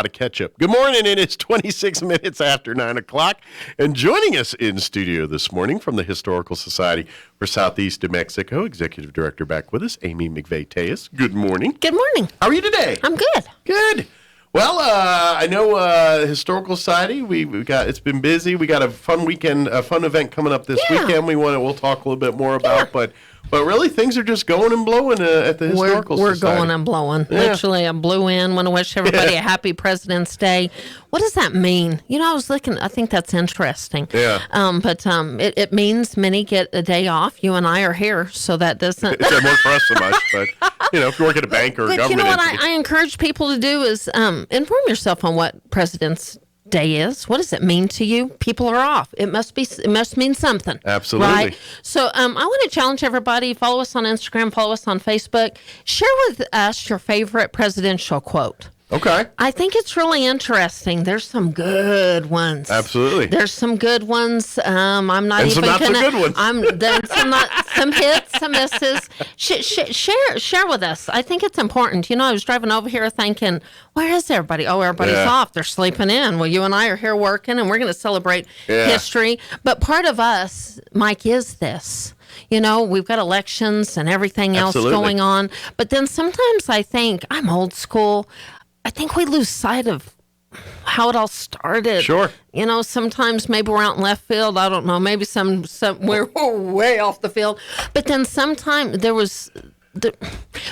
of ketchup. Good morning. It is 26 minutes after 9 o'clock. And joining us in studio this morning from the Historical Society for Southeast New Mexico, Executive Director back with us, Amy McVay-Tellez. Good morning. Good morning. How are you today? I'm good. Good. Well, I know Historical Society, it's been busy. We got a fun weekend, a fun event coming up this weekend we'll talk a little bit more about, but really things are just going and blowing at the Historical Society. We're going and blowing. Yeah. Literally, I blew in. Want to wish everybody a happy President's Day. What does that mean? I was looking, I think that's interesting. Yeah. But it means many get a day off. You and I are here, so that doesn't. It doesn't work for us so much, but, if you work at a bank or a government you know what entity. I encourage people to do is inform yourself on what President's Day is. What does it mean to you? People are off. It must mean something. Absolutely. Right? So I want to challenge everybody. Follow us on Instagram. Follow us on Facebook. Share with us your favorite presidential quote. Okay. I think it's really interesting. There's some good ones. Absolutely. There's some good ones. I'm not and even some not gonna. So good ones. There's some hits, some misses. Share with us. I think it's important. I was driving over here thinking, where is everybody? Oh, everybody's off. They're sleeping in. Well, you and I are here working, and we're going to celebrate history. But part of us, Mike, is this. We've got elections and everything else going on. But then sometimes I think, I'm old school, I think we lose sight of how it all started. Sure. Sometimes maybe we're out in left field. I don't know. Maybe we're way off the field. But then sometimes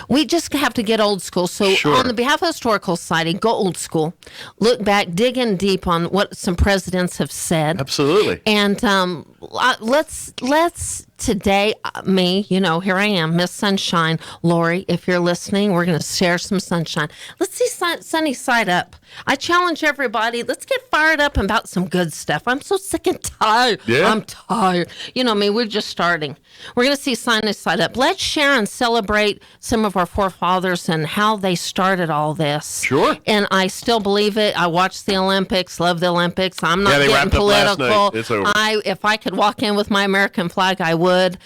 we just have to get old school. So on the behalf of Historical Society, go old school. Look back, dig in deep on what some presidents have said. Absolutely. And let's today, here I am, Miss Sunshine. Lori, if you're listening, we're going to share some sunshine. Let's see sunny side up. I challenge everybody, let's get fired up about some good stuff. I'm so sick and tired. Yeah. I'm tired. We're just starting. We're going to see sunny side up. Let's share and celebrate some of our forefathers and how they started all this. Sure. And I still believe it. I watched the Olympics, love the Olympics. I'm not getting political. It's over. If I could walk in with my American flag, I would.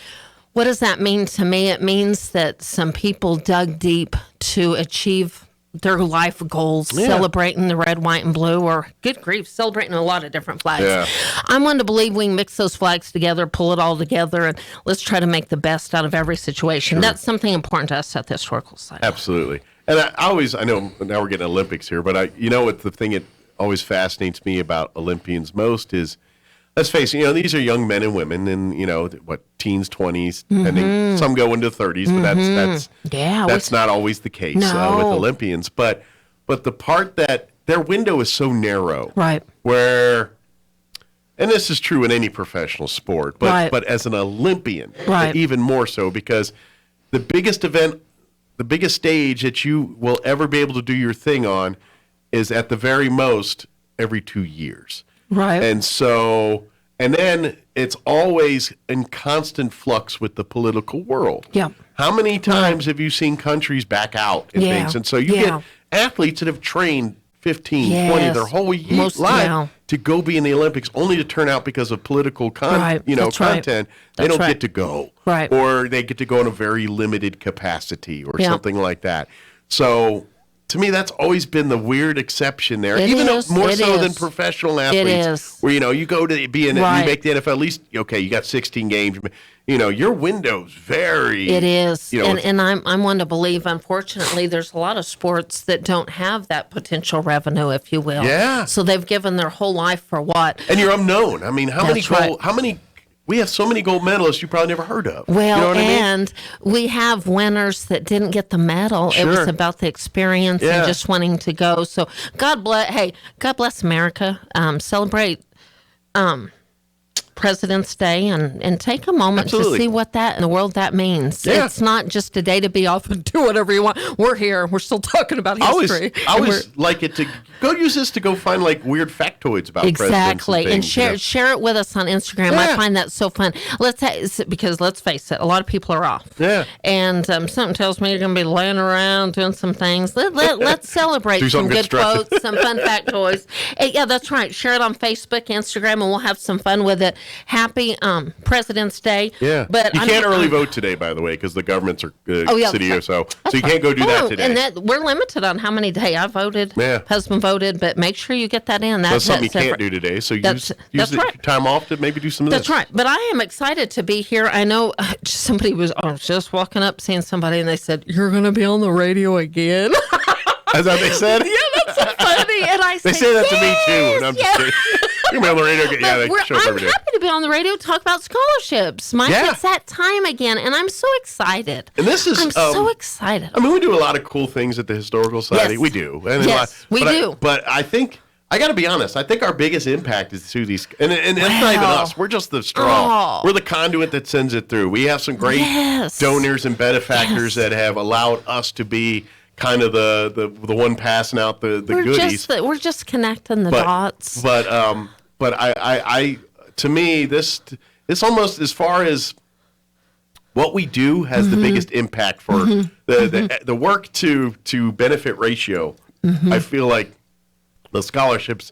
What does that mean to me? It means that some people dug deep to achieve their life goals, celebrating the red, white, and blue, or good grief, celebrating a lot of different flags. Yeah. I'm one to believe we can mix those flags together, pull it all together, and let's try to make the best out of every situation. Sure. That's something important to us at the Historical Society. Absolutely. And I know now we're getting Olympics here, but what the thing that always fascinates me about Olympians most is, let's face it, these are young men and women in, teens, 20s, depending. Some go into 30s, but that's not always the case with Olympians. But the part that their window is so narrow. Right. Where, and this is true in any professional sport, but as an Olympian, even more so, because the biggest event, the biggest stage that you will ever be able to do your thing on is at the very most every 2 years. Right. And then it's always in constant flux with the political world. Yeah. How many times have you seen countries back out and things? And so you get athletes that have trained 15, 20 their whole life to go be in the Olympics, only to turn out because of political content. They don't get to go. Right. Or they get to go in a very limited capacity or something like that. So to me, that's always been the weird exception there, more so than professional athletes. It is. Where, you go to be in it, you make the NFL, at least, you got 16 games. Your window's very... It is. And I'm one to believe, unfortunately, there's a lot of sports that don't have that potential revenue, if you will. Yeah. So they've given their whole life for what? And you're unknown. I mean, how many... We have so many gold medalists you probably never heard of. Well, we have winners that didn't get the medal. Sure. It was about the experience and just wanting to go. So God bless America. Celebrate President's Day and take a moment to see what that in the world that means. Yeah. It's not just a day to be off and do whatever you want. We're here. We're still talking about history. I always like it to go use this to go find like weird factoids about presidents and things, share it with us on Instagram. I find that so fun. Because let's face it, a lot of people are off. Yeah. And something tells me you're going to be laying around doing some things. Let's celebrate some good quotes, some fun factoids. Yeah, that's right. Share it on Facebook, Instagram, and we'll have some fun with it. Happy President's Day. Yeah. But you can't early vote today, by the way, because the governments are city or so. So you can't go do that today. And we're limited on how many days. I voted. Yeah. Husband voted, but make sure you get that in. That's something you can't do today. So use the time off to maybe do some of this. That's right. But I am excited to be here. I know somebody was just walking up, seeing somebody, and they said, "You're going to be on the radio again." Is that what they said? Yeah, that's so funny. And they say that to me too, and I'm just kidding. You're on the radio. Yeah, they show up every day. I'm happy to be on the radio to talk about scholarships. Mike, it's that time again, and I'm so excited. And this is I'm so excited. I mean, we do a lot of cool things at the Historical Society. Yes. We do. We do. But I think I got to be honest. I think our biggest impact is through these, and it's not even us. We're just the straw. We're the conduit that sends it through. We have some great donors and benefactors that have allowed us to be kind of the one passing out the goodies. We're just connecting the dots. But I to me this almost, as far as what we do, has the biggest impact for the work to benefit ratio. I feel like the scholarships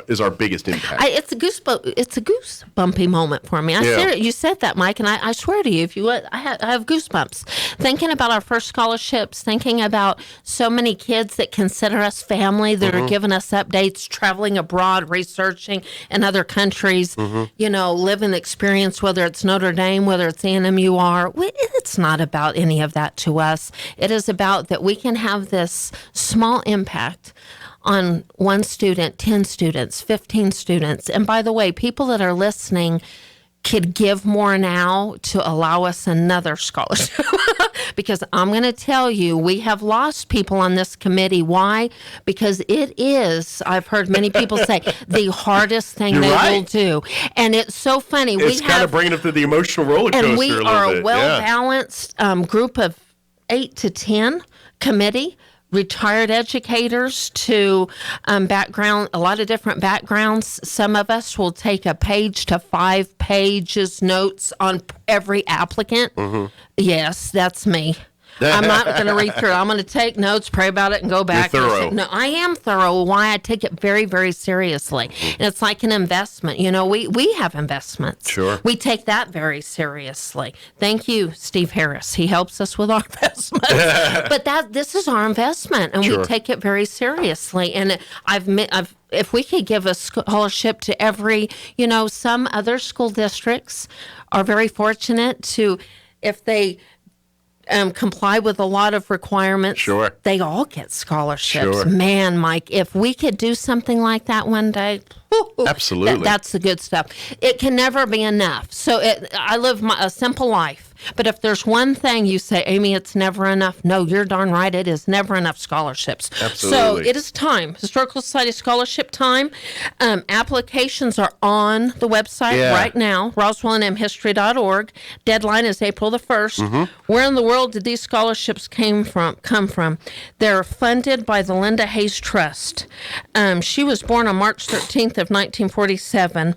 is our biggest impact. It's a goosebumpy moment for me. You said that, Mike, and I swear to you, if you would, I have goosebumps thinking about our first scholarships, thinking about so many kids that consider us family, that are giving us updates, traveling abroad, researching in other countries, living the experience, whether it's Notre Dame, whether it's NMUR. It's not about any of that to us. It is about that we can have this small impact on one student, 10 students, 15 students. And by the way, people that are listening could give more now to allow us another scholarship. Because I'm going to tell you, we have lost people on this committee. Why? Because it is, I've heard many people say, the hardest thing will do. And it's so funny. It's kind of bringing it to the emotional roller coaster a little bit. And we are a well-balanced group of 8 to 10 committee. Retired educators to background, a lot of different backgrounds. Some of us will take a page to 5 pages notes on every applicant. Yes, that's me. I'm not going to read through it. I'm going to take notes, pray about it, and go back. You're thorough. No, I am thorough. Why? I take it very, very seriously. And it's like an investment. We have investments. Sure. We take that very seriously. Thank you, Steve Harris. He helps us with our investments. But this is our investment, and we take it very seriously. And if we could give a scholarship to every, some other school districts are very fortunate to, if they comply with a lot of requirements. They all get scholarships. Man, Mike, if we could do something like that one day, absolutely, that's the good stuff. It can never be enough. So I live a simple life. But if there's one thing you say, Amy, it's never enough. No, you're darn right. It is never enough scholarships. Absolutely. So it is time. Historical Society scholarship time. Applications are on the website right now, roswellandmhistory.org. Deadline is April the 1st. Where in the world did these scholarships come from? They're funded by the Linda Hayes Trust. She was born on March 13th of 1947.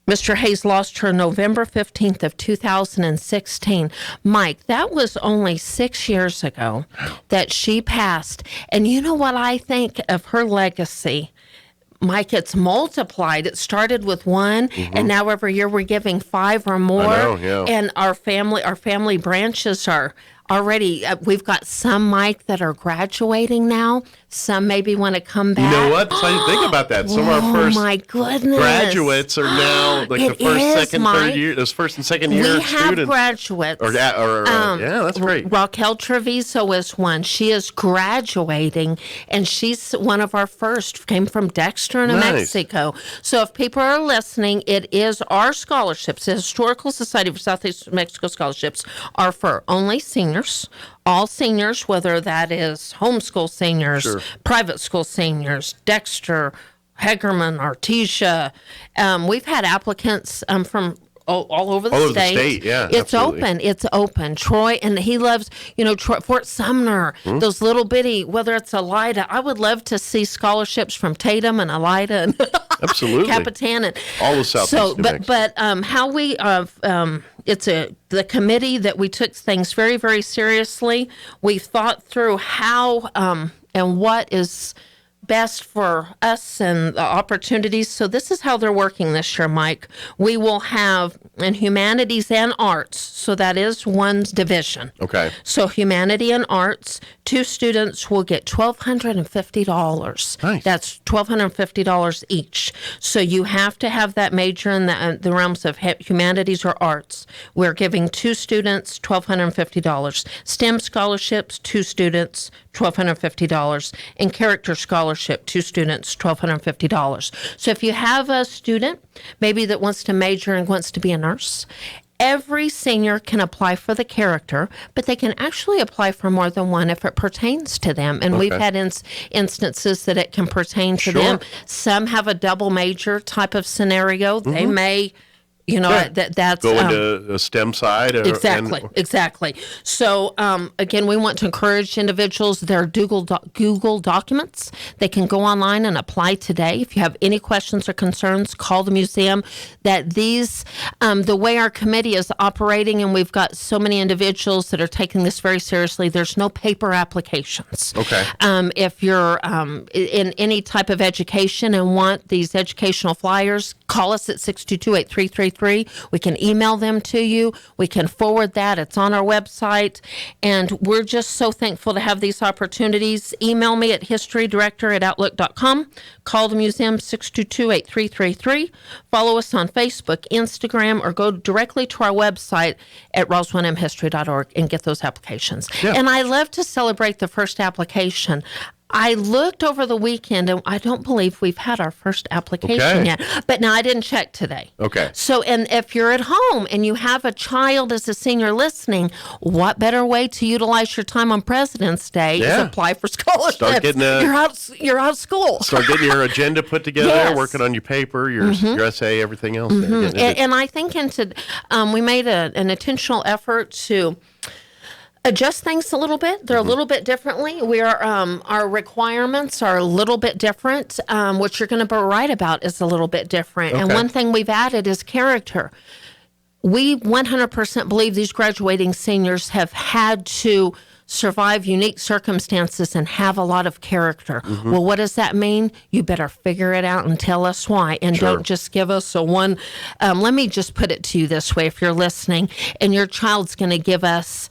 Mr. Hayes lost her November 15th of 2016. Mike, that was only 6 years ago that she passed. And you know what I think of her legacy? Mike, it's multiplied. It started with 1, and now every year we're giving 5 or more. I know, And our family branches are already, we've got some, Mike, that are graduating now. Some maybe want to come back. You know what? So you think about that. Some of our first my goodness. graduates are now like the first, second, third year. Those first and second year students. We have graduates. Yeah, that's great. Raquel Treviso is one. She is graduating, and she's one of our first. Came from Dexter, New Mexico. So if people are listening, it is our scholarships. The Historical Society for Southeast Mexico scholarships are for only seniors. All seniors, whether that is homeschool seniors, private school seniors, Dexter, Hegerman, Artesia. We've had applicants from all over the state. Yeah, it's absolutely. open. It's open. Troy, and he loves, Troy, Fort Sumner, those little bitty, whether it's Elida. I would love to see scholarships from Tatum and Elida and absolutely Capitan and all the Southeast New Mexico. But how we it's the committee that we took things very, very seriously. We thought through how and what is best for us and the opportunities. So this is how they're working this year, Mike. We will have in humanities and arts. So that is one division. Okay. So humanity and arts, 2 students will get $1,250. Nice. That's $1,250 each. So you have to have that major in the realms of humanities or arts. We're giving 2 students $1,250. STEM scholarships, 2 students, $1,250. And character scholarship, 2 students, $1,250. So if you have a student maybe that wants to major and wants to be a nurse, every senior can apply for the character, but they can actually apply for more than one if it pertains to them. And we've had instances that it can pertain to them. Some have a double major type of scenario. They may, that's go into the STEM side. Exactly. So again, we want to encourage individuals. There are Google documents. They can go online and apply today. If you have any questions or concerns, call the museum. That these, the way our committee is operating, and we've got so many individuals that are taking this very seriously, there's no paper applications. Okay. If you're in any type of education and want these educational flyers, call us at 622-8333. We can email them to you. We can forward that. It's on our website. And we're just so thankful to have these opportunities. Email me at historydirector@outlook.com. Call the museum 622-8333. Follow us on Facebook, Instagram, or go directly to our website at roswellmhistory.org and get those applications. Yeah. And I love to celebrate the first application. I looked over the weekend, and I don't believe we've had our first application yet. But now I didn't check today. Okay. So, and if you're at home and you have a child as a senior listening, what better way to utilize your time on President's Day is apply for scholarships? Start getting you're out of school. Start getting your agenda put together, Yes. working on your paper, your essay, everything else. And I think we made an intentional effort to adjust things a little bit. They're a little bit differently. Our requirements are a little bit different. What you're going to be right about is a little bit different. Okay. And one thing we've added is character. We 100% believe these graduating seniors have had to survive unique circumstances and have a lot of character. Well, what does that mean? You better figure it out and tell us why. And don't just give us a one. Let me just put it to you this way. If you're listening and your child's going to give us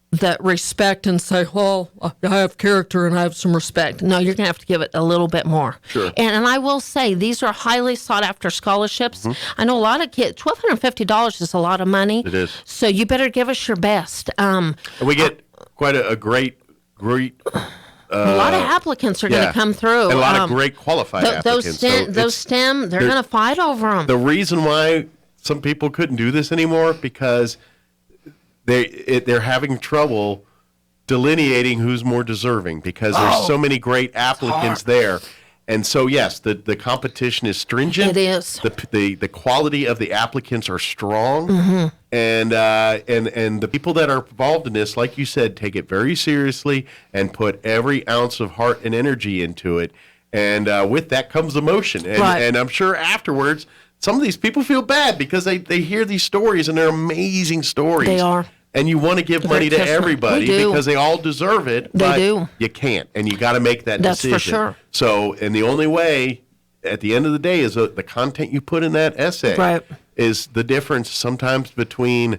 the respect and say, well, I have character and I have some respect. No, you're going to have to give it a little bit more. Sure. And I will say, these are highly sought after scholarships. I know a lot of kids, $1,250 is a lot of money. It is. So you better give us your best. And we get quite a great a lot of applicants are going to come through. And a lot of great qualified applicants. Those STEM, they're going to fight over them. The reason why some people couldn't do this anymore, because they're having trouble delineating who's more deserving, because there's so many great applicants there. And so, yes, the competition is stringent. It is. The quality of the applicants are strong. And the people that are involved in this, like you said, take it very seriously and put every ounce of heart and energy into it. And with that comes emotion. And I'm sure afterwards, some of these people feel bad because they hear these stories, and they're amazing stories. They are. And you want to give money to everybody because they all deserve it. But you can't, and you got to make that decision. That's for sure. So, and the only way at the end of the day is the content you put in that essay is the difference sometimes between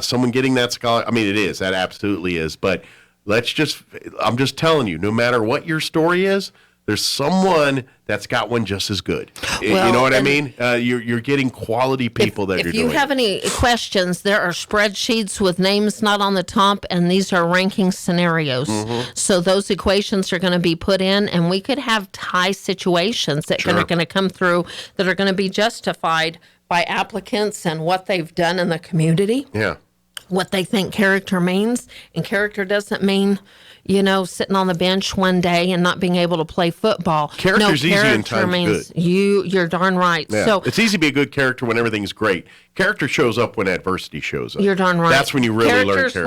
someone getting that scholarship. I mean, it is. That absolutely is. But I'm just telling you, no matter what your story is, there's someone that's got one just as good. Well, you know what I mean? You're getting quality people that you're doing. If you have any questions, there are spreadsheets with names not on the top, and these are ranking scenarios. So those equations are going to be put in, and we could have tie situations that are going to come through that are going to be justified by applicants and what they've done in the community. Yeah. What they think character means. And character doesn't mean, sitting on the bench one day and not being able to play football. Character's easy and time's means good. You're darn right. Yeah. So it's easy to be a good character when everything's great. Character shows up when adversity shows up. You're darn right. That's when you really learn character.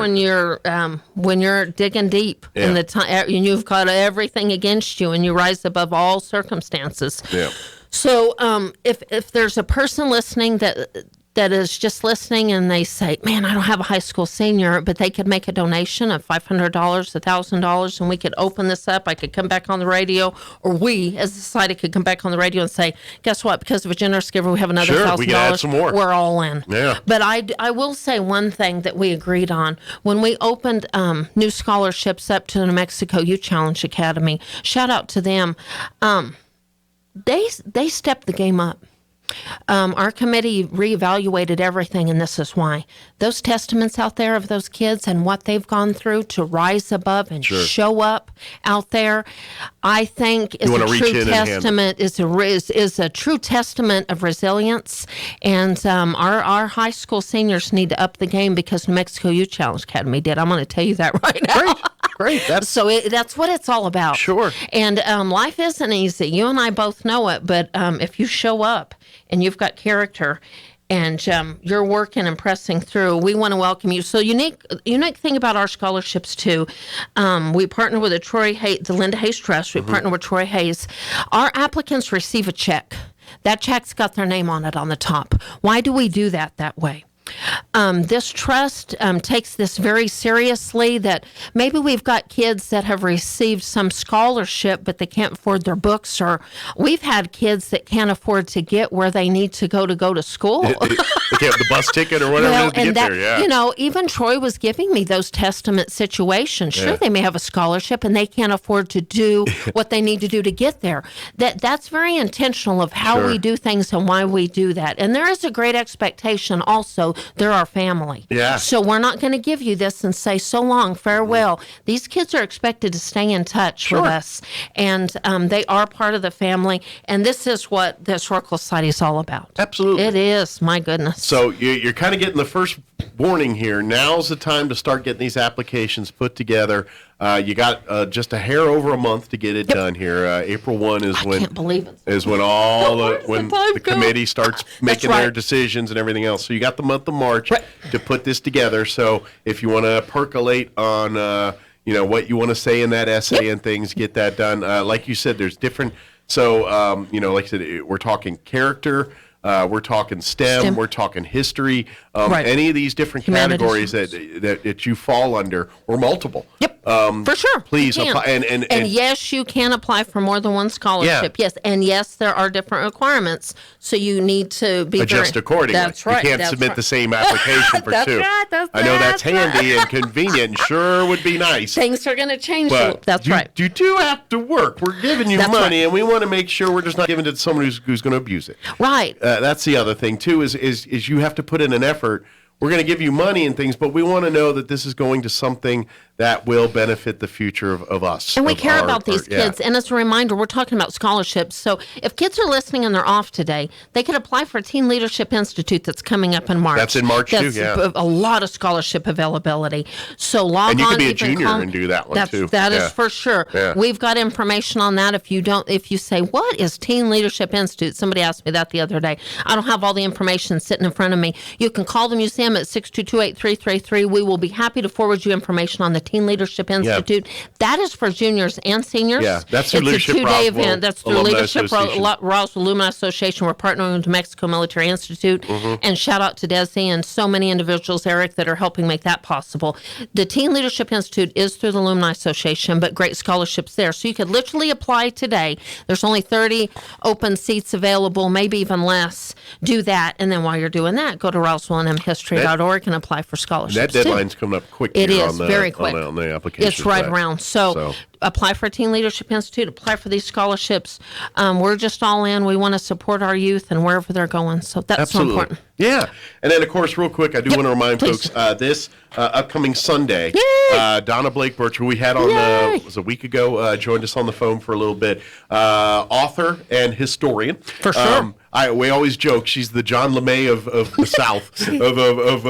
When you're digging deep in the time, and you've got everything against you, and you rise above all circumstances. Yeah. So if there's a person listening that that is just listening and they say, man, I don't have a high school senior, but they could make a donation of $500, $1,000, and we could open this up. I could come back on the radio, or we as a society could come back on the radio and say, guess what? Because of a generous giver, we have another $1,000. We can add some more. We're all in. Yeah. But I will say one thing that we agreed on. When we opened new scholarships up to the New Mexico Youth Challenge Academy, shout out to them. They stepped the game up. Our committee reevaluated everything, and this is why. Those testaments out there of those kids and what they've gone through to rise above and show up out there, I think is a true testament. Is a true testament of resilience. And our high school seniors need to up the game because New Mexico Youth Challenge Academy did. I'm going to tell you that right now. Great. That's what it's all about. Sure. And life isn't easy. You and I both know it. But if you show up and you've got character and you're working and pressing through, we want to welcome you. So unique thing about our scholarships too, we partner with the Linda Hayes Trust. We partner with Troy Hayes. Our applicants receive a check. That check's got their name on it on the top. Why do we do that way? This trust takes this very seriously, that maybe we've got kids that have received some scholarship, but they can't afford their books, or we've had kids that can't afford to get where they need to go to school. They can't have the bus ticket or whatever to get there, yeah. You know, even Troy was giving me those testament situations. Sure, they may have a scholarship and they can't afford to do what they need to do to get there. That's very intentional of how we do things and why we do that. And there is a great expectation also. They're our family. Yeah. So we're not going to give you this and say so long, farewell. These kids are expected to stay in touch with us. And they are part of the family. And this is what the Historical Society is all about. Absolutely. It is. My goodness. So you're kind of getting the first warning here. Now's the time to start getting these applications put together. You got just a hair over a month to get it done here. April 1 is when can't believe it. Is when the committee starts making their decisions and everything else. So you got the month of March to put this together. So if you want to percolate on what you want to say in that essay and things, get that done. Like you said, there's different. So like I said, we're talking character. We're talking STEM. We're talking history. Any of these different categories that you fall under, or multiple. Yep. For sure. Please apply. And yes, you can apply for more than one scholarship. Yes. And yes, there are different requirements. So you need to be adjust accordingly. That's right. You can't submit the same application for two. Right. I know that's handy and convenient and sure would be nice. Things are going to change. That's right. You do have to work. We're giving you money, and we want to make sure we're just not giving it to someone who's going to abuse it. Right. That's the other thing too. Is you have to put in an effort. We're going to give you money and things, but we want to know that this is going to something that will benefit the future of us. And we care about these kids. And as a reminder, we're talking about scholarships. So if kids are listening and they're off today, they could apply for a Teen Leadership Institute that's coming up in March. That's in March too, yeah. A lot of scholarship availability. So log on. And you can be a junior and do that one too. That is for sure. Yeah. We've got information on that. If you say, what is Teen Leadership Institute? Somebody asked me that the other day. I don't have all the information sitting in front of me. You can call the museum at 622-8333. We will be happy to forward you information on the Teen Leadership Institute. That is for juniors and seniors. Yeah, that's through It's a two-day event. That's through Leadership Roswell Alumni Association. We're partnering with New Mexico Military Institute. And shout out to Desi and so many individuals, Eric, that are helping make that possible. The Teen Leadership Institute is through the Alumni Association, but great scholarships there. So you could literally apply today. There's only 30 open seats available, maybe even less. Do that. And then while you're doing that, go to RoswellNMHistory.org and apply for scholarships. That deadline's coming up quick. It is very quick. On the application. It's right around. So apply for a Teen Leadership Institute, apply for these scholarships. We're just all in. We want to support our youth and wherever they're going. So that's so important. Yeah. And then, of course, real quick, I do want to remind folks, this upcoming Sunday, Donna Blake Birch, who we had on was a week ago, joined us on the phone for a little bit, author and historian. For sure. We always joke she's the John LeMay of the South of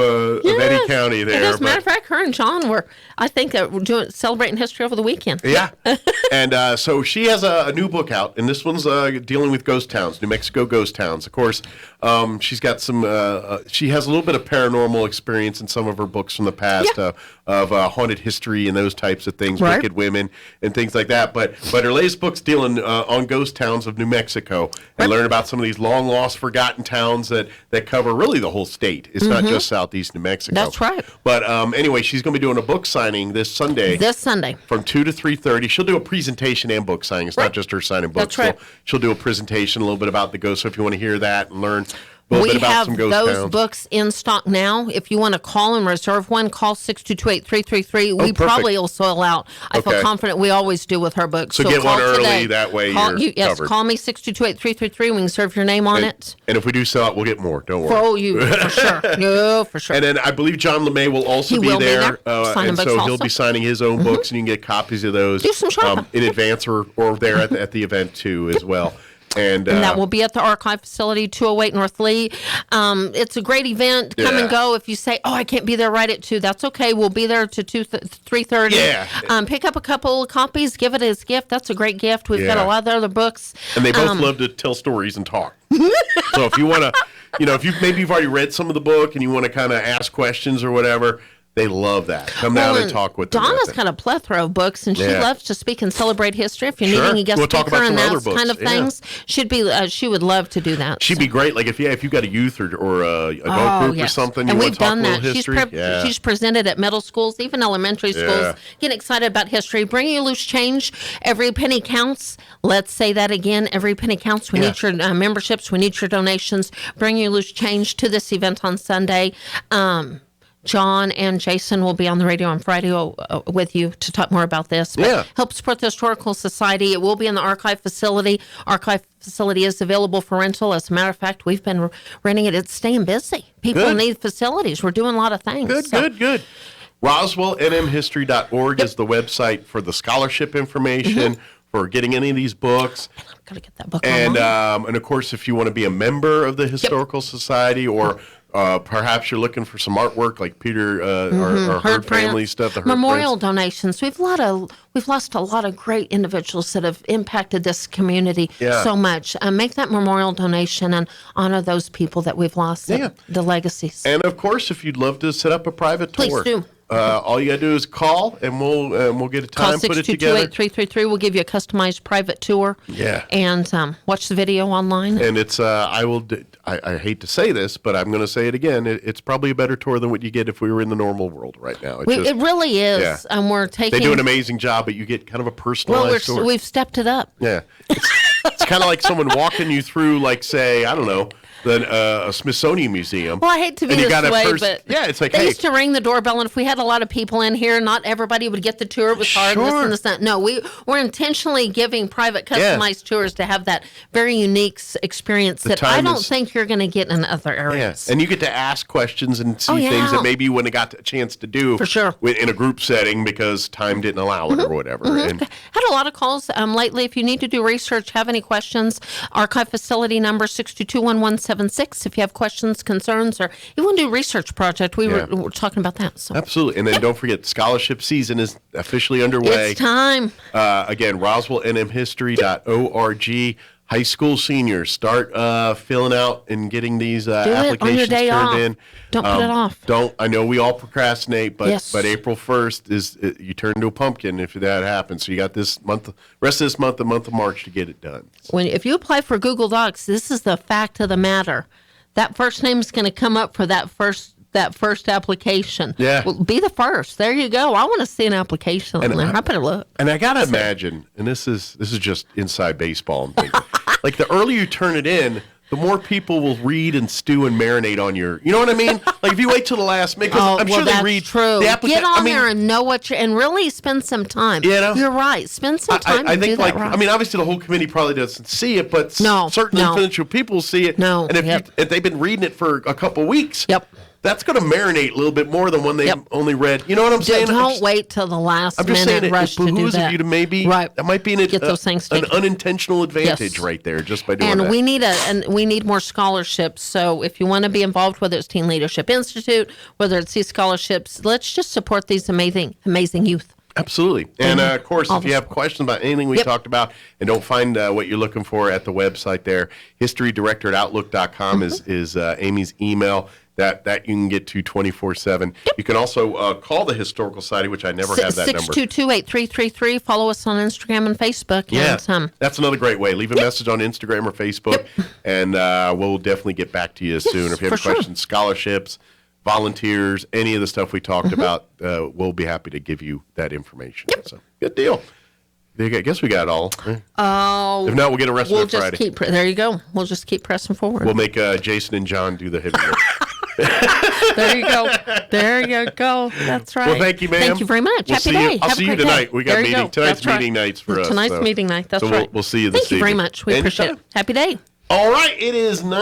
Eddy County there. And as a matter of fact, her and John were, I think, celebrating history over the weekend. Yeah. And so she has a new book out, and this one's dealing with ghost towns, New Mexico ghost towns. Of course, she's got some, she has a little bit of paranormal experience in some of her books from the past of haunted history and those types of things, wicked women and things like that. But her latest book's dealing on ghost towns of New Mexico and learn about some of these long lost, forgotten towns that cover really the whole state. It's not just southeast New Mexico. That's right. But anyway, she's going to be doing a book signing this Sunday. From 2 to 3:30. She'll do a presentation and book signing. It's not just her signing books. That's right. She'll do a presentation, a little bit about the ghost. So if you want to hear that and learn a little bit about some ghost towns. We have those books in stock now. If you want to call and reserve one, call 622-8333. We probably will sell out. I feel confident we always do with her books. So get one early. Today. That way you're yes, covered. Call me 622-8333. We can serve your name on it. And if we do sell out, we'll get more. Don't worry. Oh, for sure. No, for sure. And then I believe John LeMay will also be there. And so he'll be signing his own books, and you can get copies of those do some shopping. In advance or there at the event, too, as well. And that will be at the archive facility, 208 North Lee. It's a great event. Come and go. If you say, I can't be there right at 2, that's okay. We'll be there to 3:30. Yeah. Pick up a couple of copies. Give it as a gift. That's a great gift. We've got a lot of other books. And they both love to tell stories and talk. So if you want to, if you've already read some of the book and you want to kind of ask questions or whatever, they love that. Come down and talk with them. Donna's got a plethora of books, and she loves to speak and celebrate history. If you're needing a guest speaker and those kind of things, she would love to do that. She'd be great. Like if you've got a youth or a adult group or something, and you we've done that. History. She's presented at middle schools, even elementary schools. Getting excited about history. Bringing you loose change. Every penny counts. Let's say that again. Every penny counts. We need your memberships. We need your donations. Bring you loose change to this event on Sunday. John and Jason will be on the radio on Friday with you to talk more about this. But help support the Historical Society. It will be in the archive facility. Archive facility is available for rental. As a matter of fact, we've been renting it. It's staying busy. People need facilities. We're doing a lot of things. Good. RoswellNMHistory.org is the website for the scholarship information. For getting any of these books. I'm going to get that book and of course, if you want to be a member of the Historical Society or perhaps you're looking for some artwork like Peter or Herd family stuff. The Memorial donations. We've lost a lot of great individuals that have impacted this community so much. Make that memorial donation and honor those people that we've lost, the legacies. And of course, if you'd love to set up a private tour. Please do. All you got to do is call, and we'll get a time, put it together. Call 622-8333. We'll give you a customized private tour. Yeah. And watch the video online. And it's I hate to say this, but I'm going to say it again. It's probably a better tour than what you get if we were in the normal world right now. It really is. Yeah. They do an amazing job, but you get kind of a personalized tour. We've stepped it up. Yeah. It's kind of like someone walking you through, like, say, I don't know, a Smithsonian museum. Well, I hate to be this way, but it's like, they used to ring the doorbell, and if we had a lot of people in here, not everybody would get the tour. It was hard, this and this and that. No, we're intentionally giving private, customized tours to have that very unique experience that I don't think you're going to get in other areas. Yeah. And you get to ask questions and see things that maybe you wouldn't have got a chance to do in a group setting because time didn't allow it or whatever. And had a lot of calls lately. If you need to do research, have any questions, archive facility number 622-1176. If you have questions, concerns, or you want to do a research project, we're talking about that. So. Absolutely. And then don't forget, scholarship season is officially underway. It's time. Again, RoswellNMHistory.org. High school seniors, start filling out and getting these applications turned in. Don't put it off. I know we all procrastinate, but April 1st is you turn into a pumpkin if that happens. So you got this month, rest of this month, the month of March to get it done. If you apply for Google Docs, this is the fact of the matter. That first name is going to come up for that first application. Yeah. Well, be the first. There you go. I want to see an application on there. I better look. And I got to imagine, and this is just inside baseball, I'm thinking, like the earlier you turn it in, the more people will read and stew and marinate on your, you know what I mean? Like if you wait till the last minute, because I'm sure they read true. The application. Get on there and know what and really spend some time. You're right. Spend some time. I think do that right. I mean, obviously the whole committee probably doesn't see it, but certain influential people see it. No. And if they've been reading it for a couple of weeks. That's going to marinate a little bit more than when they only read. You know what I'm saying? Don't wait till the last minute rush to do that. I'm just saying it behooves of you to maybe that might be get those things an unintentional advantage right there just by doing that. And we need more scholarships. So if you want to be involved, whether it's Teen Leadership Institute, whether it's these scholarships, let's just support these amazing youth. Absolutely. And, of course, if you have questions about anything we talked about and don't find what you're looking for at the website there, historydirector@outlook.com is Amy's email. that you can get to 24/7. You can also call the Historical Society, which I never have that number. 622-8333. Follow us on Instagram and Facebook. Yeah, And, that's another great way. Leave a message on Instagram or Facebook, and we'll definitely get back to you soon. If you have questions, scholarships, volunteers, any of the stuff we talked about, we'll be happy to give you that information. So, good deal. I guess we got it all. Oh, if not, we'll get arrested on Friday. There you go. We'll just keep pressing forward. We'll make Jason and John do the heavy work. There you go. There you go. That's right. Well, thank you, ma'am. Thank you very much. Happy day. I'll see you tonight. We got meeting. Tonight's That's meeting nights for us. Tonight's meeting night. That's so right. We'll see you this evening. Thank you very much. We appreciate it. Happy day. All right. It is 9.